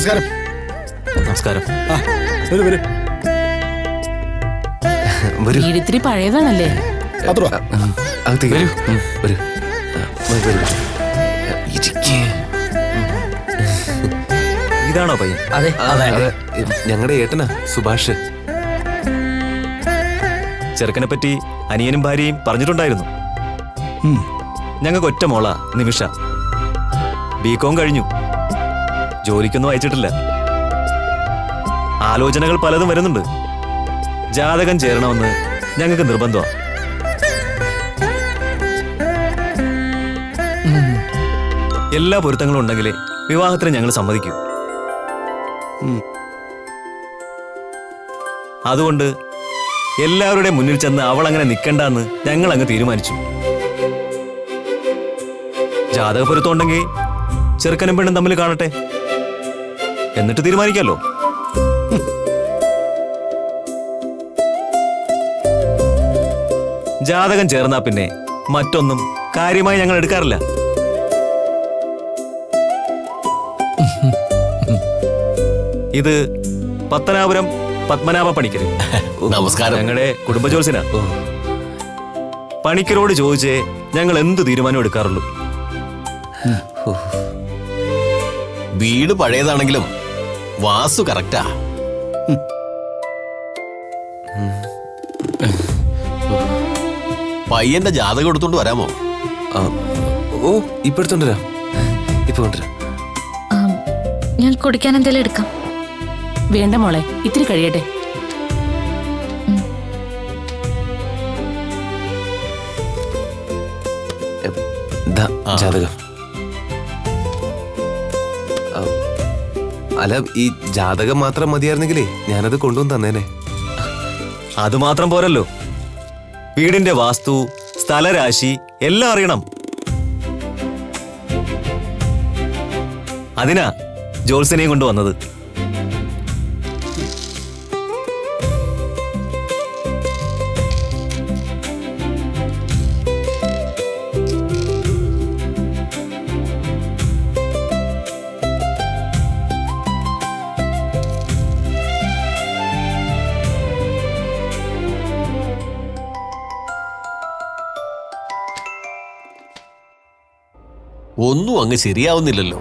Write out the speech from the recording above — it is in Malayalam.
നമസ്കാരം. നമസ്കാരം. വരൂ വരൂ. വീട് ഇത്തിരി പഴയതാണല്ലേ? അത്ര അകത്തേക്ക് വരൂ. വരൂ. ഇതാണോ പയ്യൻ? അതെ അതെ. ഞങ്ങളുടെ ഏട്ടനാ സുഭാഷ്. ചെറുക്കനെ പറ്റി അനിയനും ഭാര്യയും പറഞ്ഞിട്ടുണ്ടായിരുന്നു. ഞങ്ങൾക്ക് ഒറ്റ മോള നിമിഷ. ബികോം കഴിഞ്ഞു, ജോലിക്കൊന്നും അയച്ചിട്ടില്ല. ആലോചനകൾ പലതും വരുന്നുണ്ട്. ജാതകം ചേരണമെന്ന് ഞങ്ങൾക്ക് നിർബന്ധമാണ്. എല്ലാ പൊരുത്തങ്ങളും ഉണ്ടെങ്കിലേ വിവാഹത്തിന് ഞങ്ങൾ സമ്മതിക്കൂ. അതുകൊണ്ട് എല്ലാവരുടെയും മുന്നിൽ ചെന്ന് അവൾ അങ്ങനെ നിൽക്കണ്ടെന്ന് ഞങ്ങൾ അങ്ങ് തീരുമാനിച്ചു. ജാതക പൊരുത്തം ഉണ്ടെങ്കിൽ ചെറുക്കനും പെണ്ണും തമ്മിൽ കാണട്ടെ, എന്നിട്ട് തീരുമാനിക്കാമല്ലോ. ജാതകം ചേർന്നാ പിന്നെ മറ്റൊന്നും കാര്യമായി ഞങ്ങൾ എടുക്കാറില്ല. ഇത് പത്തനാപുരം പത്മനാഭ പണിക്കര്. നമസ്കാരം. ഞങ്ങളുടെ കുടുംബ ജോത്സ്യനാ. പണിക്കരോട് ചോദിച്ചേ ഞങ്ങൾ എന്ത് തീരുമാനം എടുക്കാറുള്ളൂ. വീട് പഴയതാണെങ്കിലും വാസ്തു കറക്റ്റാ. പയ്യന്റെ ജാതകം എടുത്തോണ്ട് വരാമോ? ഓ, ഇപ്പൊ എടുത്തോണ്ടരാ. ഇപ്പൊ കൊണ്ടുവരാം. ഞാൻ കുടിക്കാൻ എന്തെങ്കിലും എടുക്കാം. വേണ്ട മോളെ, ഇത്തിരി കഴിയട്ടെ. ജാതകം. അല്ല, ഈ ജാതകം മാത്രം മതിയായിരുന്നെങ്കിലേ ഞാനത് കൊണ്ടുവന്ന് തന്നേനെ. അത് മാത്രം പോരല്ലോ, വീടിന്റെ വാസ്തു, സ്ഥലരാശി എല്ലാം അറിയണം. അതിനാ ജോത്സ്യനെയും കൊണ്ടുവന്നത്. ഒന്നും അങ്ങ് ശരിയാവുന്നില്ലല്ലോ.